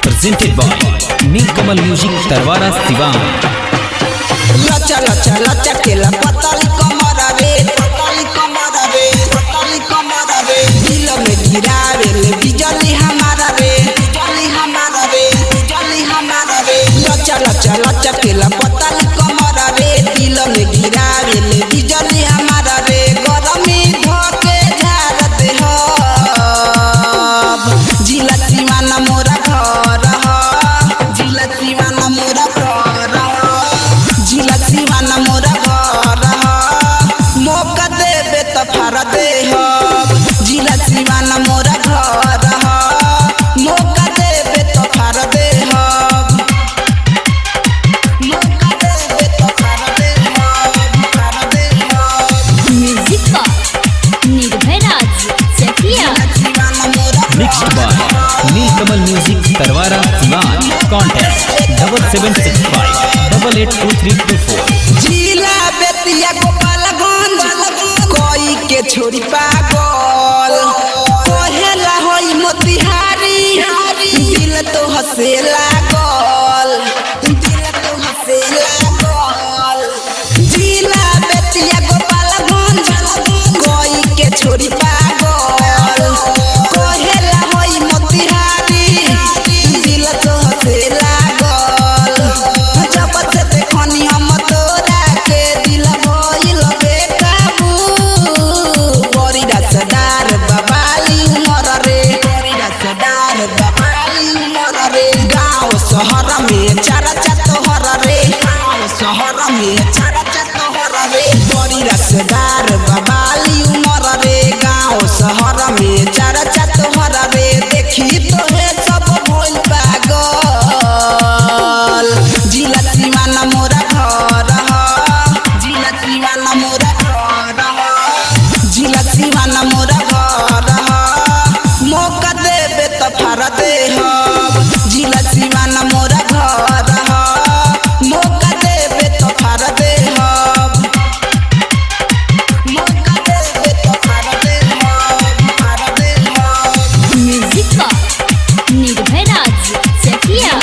presented by Neelkamal music Tarwara Siwan. लचा लचा लचा केला पतली कमर रे, पतली कमर रे, पतली कमर रे, दिल में गिरावे ले बिजली हमारा रे, बिजली हमारा रे, बिजली हमारा रे। लचा लचा लचा केला पतली कमर रे, दिल में गिरावे ले बिजली हमारा रे। गरमी धोके झाड़ते हो जिला सिवान मोरा घर हो, जिला सिवान मोरा घर हो, जिला सिवान मोरा घर हो। मौका देबे तो फाड़ दे हो, जिला सिवान मोरा घर हो। मौका देबे तो फाड़ दे हो, मौका देबे तो फाड़ दे हो, फाड़ दे हो। म्यूजिक का Nirbhay Raj Chakiya. Mixed by Neelkamal music Tarwara Siwan. Contact 7765882324। जिला बेतिया गोपालगंज कोई के छोरी पागल कोहेला होई मोतिहारी, दिल तो हसे लागल, दिल तो हसे लागल। जिला बेतिया गोपालगंज कोई के छोरी पागल कोहेला होई मोतिहारी, दिल तो हसे लागल। जब से देखनी हम तोरा के दिल भइल बेकाबू। बड़ी रसदार बबाली उमर रे, बड़ी रसदार बबाली उमर रे। गाँव शहर में चर्चा तोहर रे, गाँव शहर में चर्चा तोहर रे। बड़ी रसदार बबाली उमर रे, गाँव शहर में चर्चा तोहर रे। देखी तोहे सब भइल पागल, जिला सिवान मोरा घर हो, जिला सिवान मोरा घर हो, जिला सिवान मोरा घर हो। मौका देबे तो फाड़ दे हो, जिला सिवान मोरा घर हो। मौका देबे तो फाड़ दे हो, मौका देबे तो फाड़ दे हो, फाड़ दे हो। म्यूजिक का निर्भय राज चकिया।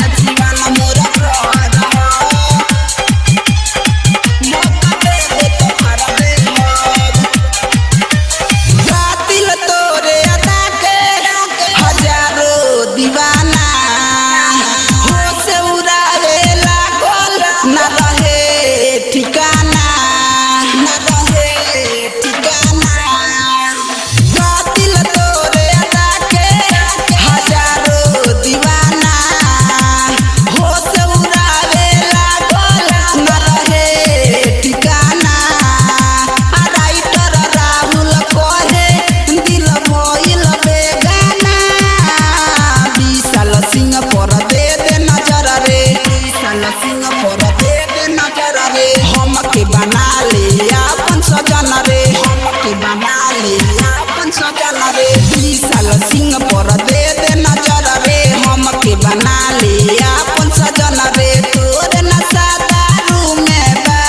हमके बना ले अपन सजन रे, हमके बना ले अपन सजन रे। 20 साल सिंह पर दे दे नजर रे, हमके बना ले अपन सजन रे। तोरे नशा दारू में बा,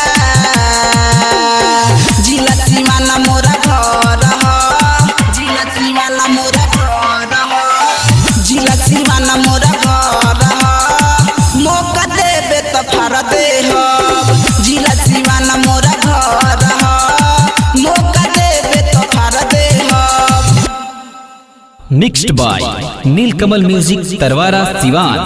जिला सिवान मोरा घर हो, जिला सिवान मोरा घर हो, जिला सिवान मोरा घर हो। मौका देबे तो फाड़ दे हो, जिला सिवान मोरा घर हो। मौका देबे तो फाड़ दे हो। Mixed by Neelkamal music Tarwara Siwan.